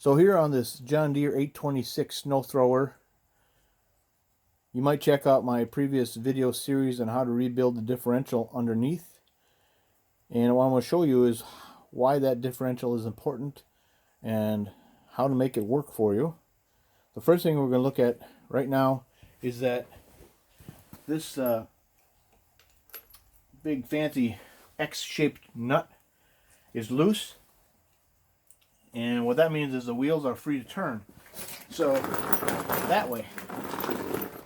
So here on this John Deere 826 snow thrower, you might check out my previous video series on how to rebuild the differential underneath. And what I'm going to show you is why that differential is important and how to make it work for you. The first thing we're going to look at right now is that this big fancy X-shaped nut is loose, and what that means is the wheels are free to turn. So that way.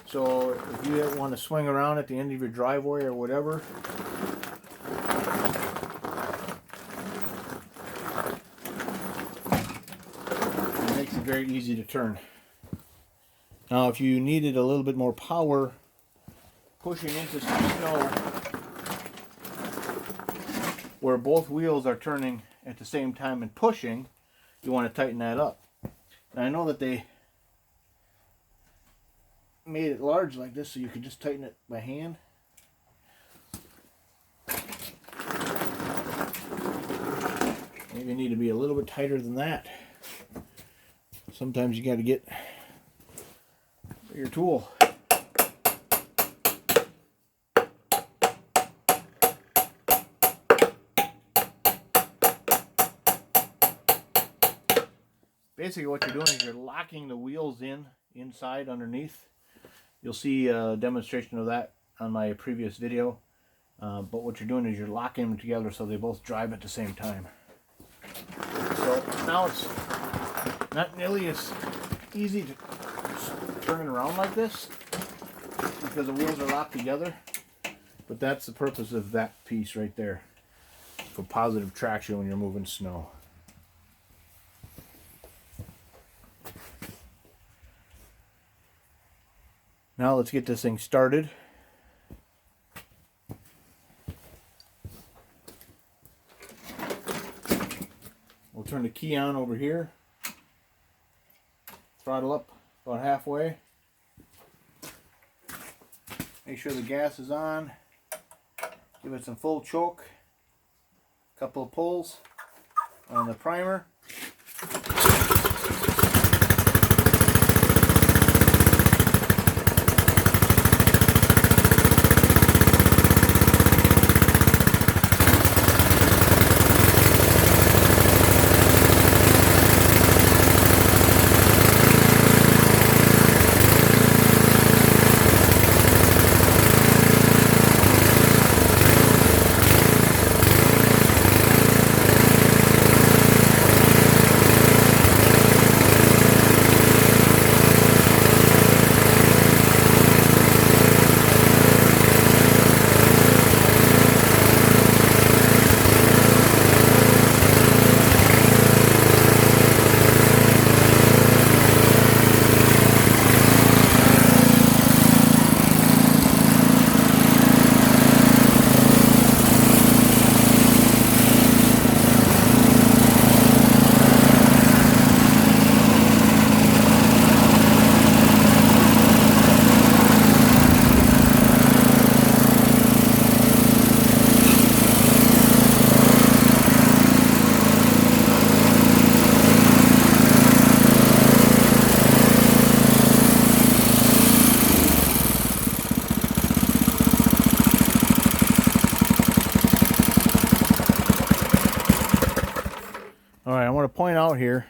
So if you want to swing around at the end of your driveway or whatever, it makes it very easy to turn. Now if you needed a little bit more power pushing into some snow where both wheels are turning at the same time and pushing, you want to tighten that up. And I know that they made it large like this so you could just tighten it by hand. Maybe you need to be a little bit tighter than that. Sometimes you got to get your tool. Basically what you're doing is you're locking the wheels inside underneath. You'll see a demonstration of that on my previous video. But what you're doing is you're locking them together so they both drive at the same time. So now it's not nearly as easy to turn it around like this because the wheels are locked together. But that's the purpose of that piece right there, for positive traction when you're moving snow. Now let's get this thing started. We'll turn the key on over here. Throttle up about halfway. Make sure the gas is on. Give it some full choke. Couple of pulls on the primer. Alright, I want to point out here,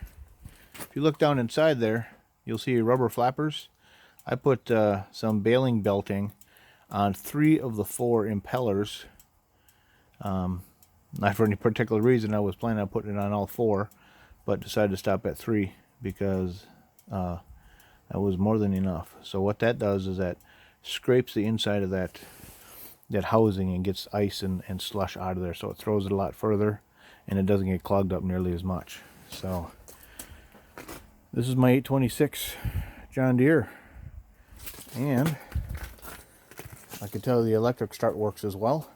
if you look down inside there, you'll see rubber flappers. I put some baling belting on 3 of the 4 impellers. Not for any particular reason. I was planning on putting it on all 4, but decided to stop at 3 because that was more than enough. So what that does is that scrapes the inside of that housing and gets ice and slush out of there, so it throws it a lot further and it doesn't get clogged up nearly as much. So this is my 826 John Deere, and I can tell the electric start works as well.